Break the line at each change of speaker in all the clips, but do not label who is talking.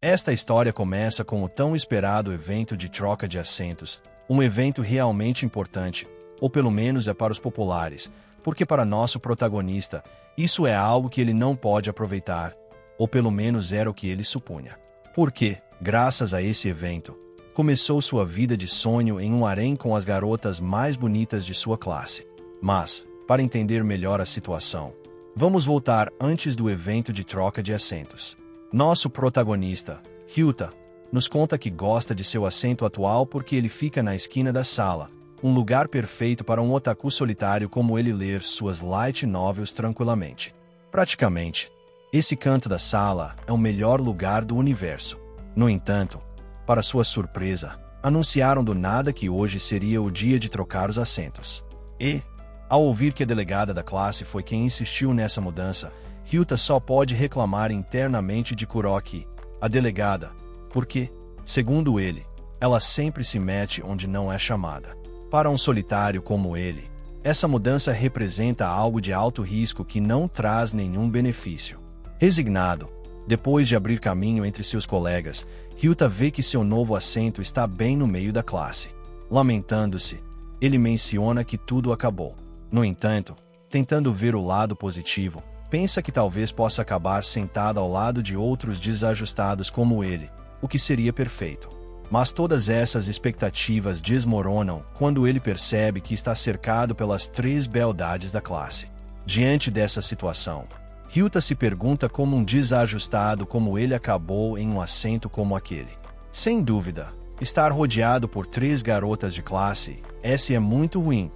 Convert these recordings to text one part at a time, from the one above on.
Esta história começa com o tão esperado evento de troca de assentos, um evento realmente importante, ou pelo menos é para os populares, porque para nosso protagonista, isso é algo que ele não pode aproveitar, ou pelo menos era o que ele supunha. Porque, graças a esse evento, começou sua vida de sonho em um harém com as garotas mais bonitas de sua classe. Mas, para entender melhor a situação, vamos voltar antes do evento de troca de assentos. Nosso protagonista, Ryuta, nos conta que gosta de seu assento atual porque ele fica na esquina da sala, um lugar perfeito para um otaku solitário como ele ler suas light novels tranquilamente. Praticamente, esse canto da sala é o melhor lugar do universo. No entanto, para sua surpresa, anunciaram do nada que hoje seria o dia de trocar os assentos. E, ao ouvir que a delegada da classe foi quem insistiu nessa mudança, Ryuta só pode reclamar internamente de Kuroki, a delegada, porque, segundo ele, ela sempre se mete onde não é chamada. Para um solitário como ele, essa mudança representa algo de alto risco que não traz nenhum benefício. Resignado, depois de abrir caminho entre seus colegas, Ryuta vê que seu novo assento está bem no meio da classe. Lamentando-se, ele menciona que tudo acabou. No entanto, tentando ver o lado positivo, pensa que talvez possa acabar sentado ao lado de outros desajustados como ele, o que seria perfeito. Mas todas essas expectativas desmoronam quando ele percebe que está cercado pelas 3 beldades da classe. Diante dessa situação, Ryuta se pergunta como um desajustado como ele acabou em um assento como aquele. Sem dúvida, estar rodeado por 3 garotas de classe S é muito ruim,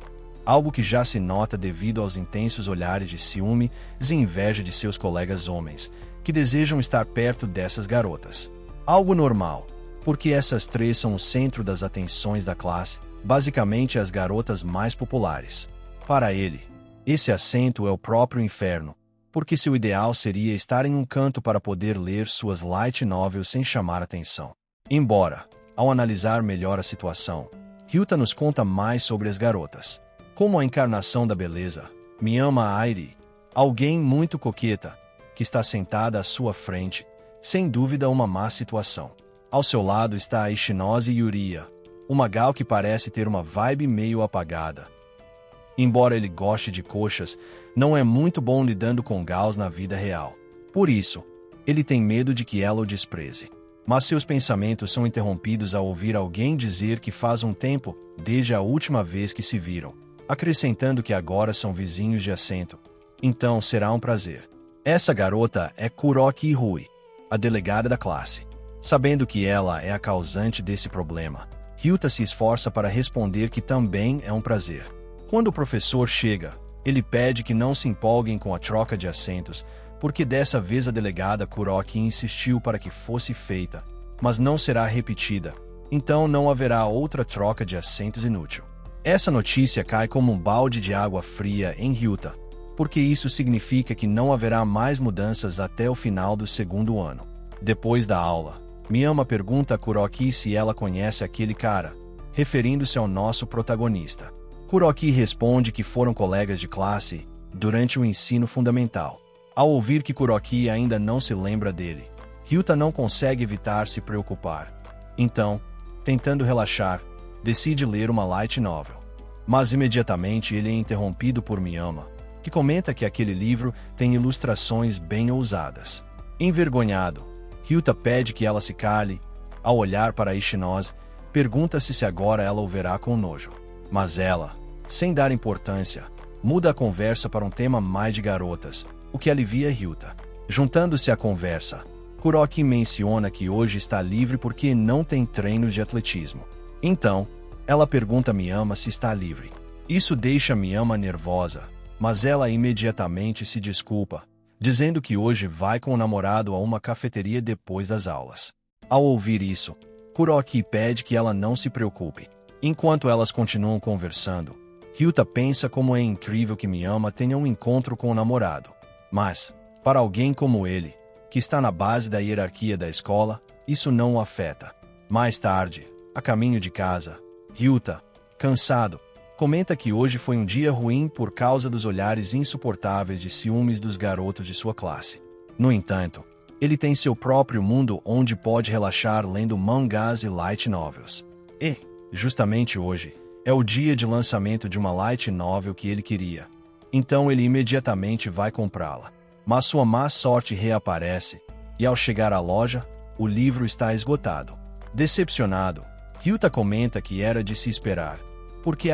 algo que já se nota devido aos intensos olhares de ciúme e inveja de seus colegas homens, que desejam estar perto dessas garotas. Algo normal, porque essas 3 são o centro das atenções da classe, basicamente as garotas mais populares. Para ele, esse assento é o próprio inferno, porque seu ideal seria estar em um canto para poder ler suas light novels sem chamar atenção. Embora, ao analisar melhor a situação, Ryuta nos conta mais sobre as garotas. Como a encarnação da beleza, Miyama Airi, alguém muito coqueta, que está sentada à sua frente, sem dúvida uma má situação. Ao seu lado está a Ishinose Yuria, uma gal que parece ter uma vibe meio apagada. Embora ele goste de coxas, não é muito bom lidando com gals na vida real. Por isso, ele tem medo de que ela o despreze. Mas seus pensamentos são interrompidos ao ouvir alguém dizer que faz um tempo, desde a última vez que se viram, acrescentando que agora são vizinhos de assento. Então será um prazer. Essa garota é Kuroki Rui, a delegada da classe. Sabendo que ela é a causante desse problema, Ryuta se esforça para responder que também é um prazer. Quando o professor chega, ele pede que não se empolguem com a troca de assentos, porque dessa vez a delegada Kuroki insistiu para que fosse feita, mas não será repetida, então não haverá outra troca de assentos inútil. Essa notícia cai como um balde de água fria em Ryuta, porque isso significa que não haverá mais mudanças até o final do 2º ano. Depois da aula, Miyama pergunta a Kuroki se ela conhece aquele cara, referindo-se ao nosso protagonista. Kuroki responde que foram colegas de classe durante o ensino fundamental. Ao ouvir que Kuroki ainda não se lembra dele, Ryuta não consegue evitar se preocupar. Então, tentando relaxar, decide ler uma light novel. Mas imediatamente ele é interrompido por Miyama, que comenta que aquele livro tem ilustrações bem ousadas. Envergonhado, Ryuta pede que ela se cale. Ao olhar para Ishinose, pergunta-se se agora ela o verá com nojo. Mas ela, sem dar importância, muda a conversa para um tema mais de garotas, o que alivia Ryuta. Juntando-se à conversa, Kuroki menciona que hoje está livre porque não tem treinos de atletismo. Então, ela pergunta a Miyama se está livre. Isso deixa Miyama nervosa, mas ela imediatamente se desculpa, dizendo que hoje vai com o namorado a uma cafeteria depois das aulas. Ao ouvir isso, Kuroki pede que ela não se preocupe. Enquanto elas continuam conversando, Ryuta pensa como é incrível que Miyama tenha um encontro com o namorado. Mas, para alguém como ele, que está na base da hierarquia da escola, isso não o afeta. Mais tarde, a caminho de casa, Ryuta, cansado, comenta que hoje foi um dia ruim por causa dos olhares insuportáveis de ciúmes dos garotos de sua classe. No entanto, Ele tem seu próprio mundo onde pode relaxar lendo mangás e light novels. E, justamente hoje, é o dia de lançamento de uma light novel que ele queria. Então ele imediatamente vai comprá-la. Mas sua má sorte reaparece, e ao chegar à loja, o livro está esgotado. Decepcionado, Ryuta comenta que era de se esperar, porque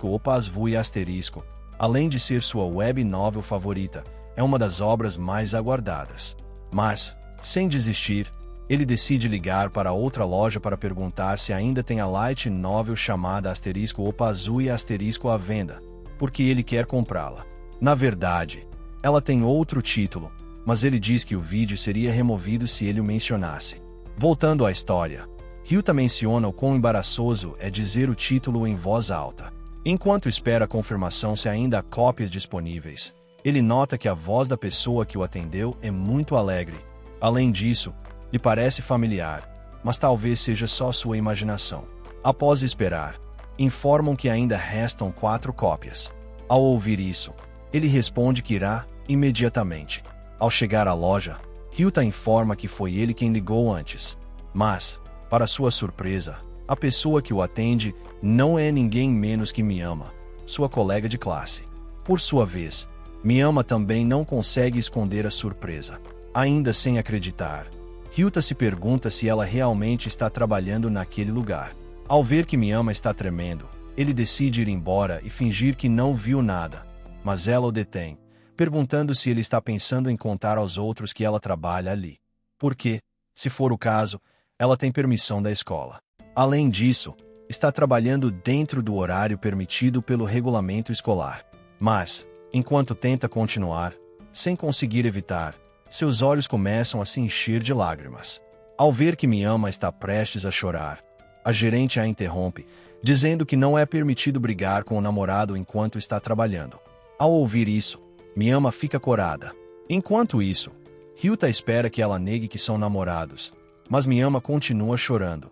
Opas Vui Asterisco, além de ser sua web novel favorita, é uma das obras mais aguardadas. Mas, sem desistir, ele decide ligar para outra loja para perguntar se ainda tem a light novel chamada Opas Vui Asterisco à venda, porque ele quer comprá-la. Na verdade, ela tem outro título, mas ele diz que o vídeo seria removido se ele o mencionasse. Voltando à história, Ryuta menciona o quão embaraçoso é dizer o título em voz alta. Enquanto espera a confirmação se ainda há cópias disponíveis, ele nota que a voz da pessoa que o atendeu é muito alegre. Além disso, lhe parece familiar, mas talvez seja só sua imaginação. Após esperar, informam que ainda restam 4 cópias. Ao ouvir isso, ele responde que irá imediatamente. Ao chegar à loja, Ryuta informa que foi ele quem ligou antes. Mas, para sua surpresa, a pessoa que o atende não é ninguém menos que Miyama, sua colega de classe. Por sua vez, Miyama também não consegue esconder a surpresa. Ainda sem acreditar, Ryuta se pergunta se ela realmente está trabalhando naquele lugar. Ao ver que Miyama está tremendo, ele decide ir embora e fingir que não viu nada. Mas ela o detém, perguntando se ele está pensando em contar aos outros que ela trabalha ali. Porque, se for o caso, ela tem permissão da escola. Além disso, está trabalhando dentro do horário permitido pelo regulamento escolar. Mas, enquanto tenta continuar, sem conseguir evitar, seus olhos começam a se encher de lágrimas. Ao ver que Miyama está prestes a chorar, a gerente a interrompe, dizendo que não é permitido brigar com o namorado enquanto está trabalhando. Ao ouvir isso, Miyama fica corada. Enquanto isso, Ryuta espera que ela negue que são namorados, mas Miyama continua chorando.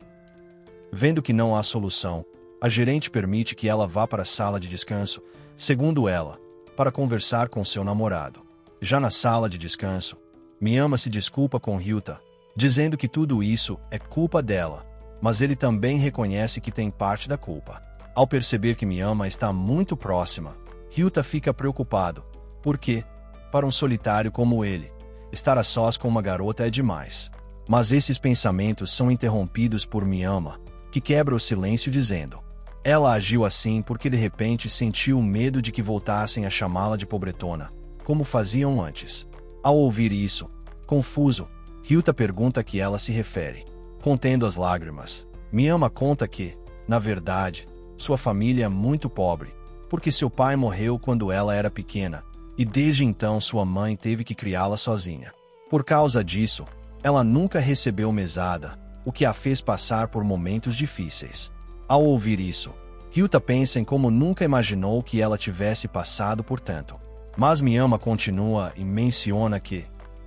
Vendo que não há solução, a gerente permite que ela vá para a sala de descanso, segundo ela, para conversar com seu namorado. Já na sala de descanso, Miyama se desculpa com Ryuta, dizendo que tudo isso é culpa dela, mas ele também reconhece que tem parte da culpa. Ao perceber que Miyama está muito próxima, Ryuta fica preocupado, porque, para um solitário como ele, estar a sós com uma garota é demais. Mas esses pensamentos são interrompidos por Miyama, que quebra o silêncio dizendo: ela agiu assim porque de repente sentiu o medo de que voltassem a chamá-la de pobretona, como faziam antes. Ao ouvir isso, confuso, Ryuta pergunta a que ela se refere. Contendo as lágrimas, Miyama conta que, na verdade, sua família é muito pobre, porque seu pai morreu quando ela era pequena, e desde então sua mãe teve que criá-la sozinha. Por causa disso, ela nunca recebeu mesada, o que a fez passar por momentos difíceis. Ao ouvir isso, Ryuta pensa em como nunca imaginou que ela tivesse passado por tanto. Mas Miyama continua e menciona que,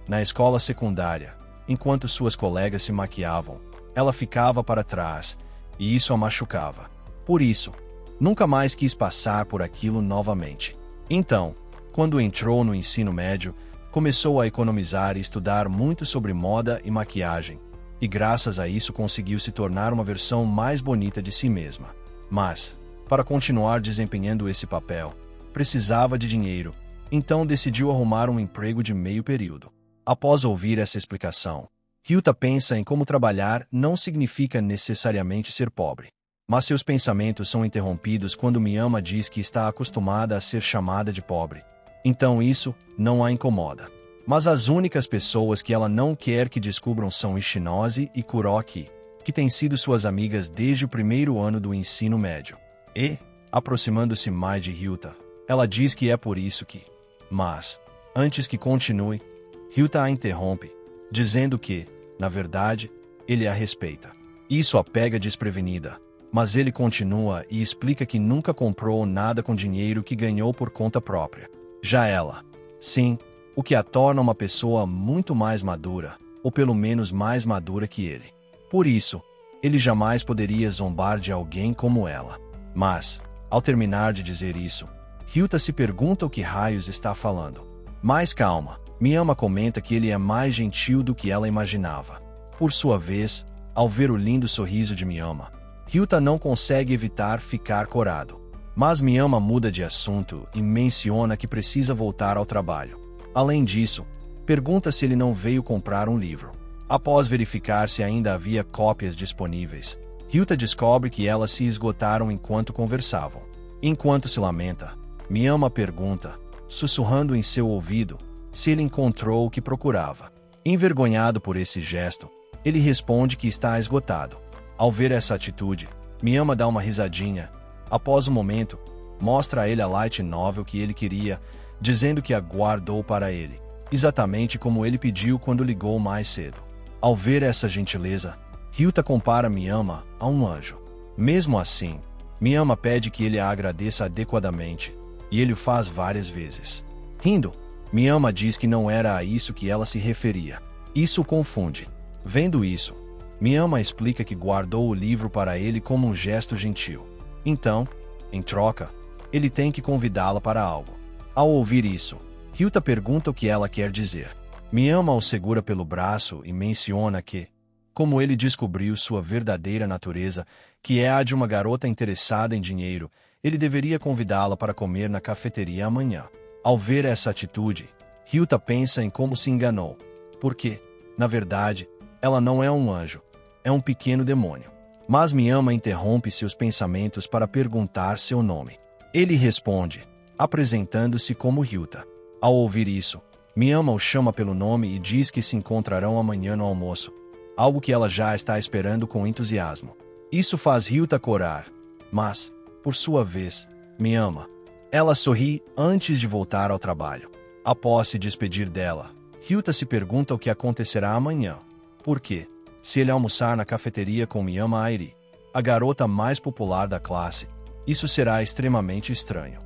na escola secundária, enquanto suas colegas se maquiavam, ela ficava para trás, e isso a machucava. Por isso, nunca mais quis passar por aquilo novamente. Então, quando entrou no ensino médio, começou a economizar e estudar muito sobre moda e maquiagem, e graças a isso conseguiu se tornar uma versão mais bonita de si mesma. Mas, para continuar desempenhando esse papel, precisava de dinheiro, então decidiu arrumar um emprego de meio período. Após ouvir essa explicação, Ryuta pensa em como trabalhar não significa necessariamente ser pobre. Mas seus pensamentos são interrompidos quando Miyama diz que está acostumada a ser chamada de pobre. Então isso não a incomoda. Mas as únicas pessoas que ela não quer que descubram são Ishinose e Kuroki, que têm sido suas amigas desde o primeiro ano do ensino médio. E, aproximando-se mais de Ryuta, ela diz que é por isso que... Mas, antes que continue, Ryuta a interrompe, dizendo que, na verdade, ele a respeita. Isso a pega desprevenida, mas ele continua e explica que nunca comprou nada com dinheiro que ganhou por conta própria. Já ela, sim, o que a torna uma pessoa muito mais madura, ou pelo menos mais madura que ele. Por isso, ele jamais poderia zombar de alguém como ela. Mas, ao terminar de dizer isso, Ryuta se pergunta o que raios está falando. Mas calma, Miyama comenta que ele é mais gentil do que ela imaginava. Por sua vez, ao ver o lindo sorriso de Miyama, Ryuta não consegue evitar ficar corado. Mas Miyama muda de assunto e menciona que precisa voltar ao trabalho. Além disso, pergunta se ele não veio comprar um livro. Após verificar se ainda havia cópias disponíveis, Ryuta descobre que elas se esgotaram enquanto conversavam. Enquanto se lamenta, Miyama pergunta, sussurrando em seu ouvido, se ele encontrou o que procurava. Envergonhado por esse gesto, ele responde que está esgotado. Ao ver essa atitude, Miyama dá uma risadinha. Após um momento, mostra a ele a light novel que ele queria, dizendo que a guardou para ele, exatamente como ele pediu quando ligou mais cedo. Ao ver essa gentileza, Ryuta compara Miyama a um anjo. Mesmo assim, Miyama pede que ele a agradeça adequadamente, e ele o faz várias vezes. Rindo, Miyama diz que não era a isso que ela se referia. Isso o confunde. Vendo isso, Miyama explica que guardou o livro para ele como um gesto gentil. Então, em troca, ele tem que convidá-la para algo. Ao ouvir isso, Ryuta pergunta o que ela quer dizer. Miyama o segura pelo braço e menciona que, como ele descobriu sua verdadeira natureza, que é a de uma garota interessada em dinheiro, ele deveria convidá-la para comer na cafeteria amanhã. Ao ver essa atitude, Ryuta pensa em como se enganou, porque, na verdade, ela não é um anjo, é um pequeno demônio. Mas Miyama interrompe seus pensamentos para perguntar seu nome. Ele responde, apresentando-se como Ryuta. Ao ouvir isso, Miyama o chama pelo nome e diz que se encontrarão amanhã no almoço, algo que ela já está esperando com entusiasmo. Isso faz Ryuta corar, mas, por sua vez, Miyama. Ela sorri antes de voltar ao trabalho. Após se despedir dela, Ryuta se pergunta o que acontecerá amanhã. Por quê? Se ele almoçar na cafeteria com Miyama Airi, a garota mais popular da classe, isso será extremamente estranho.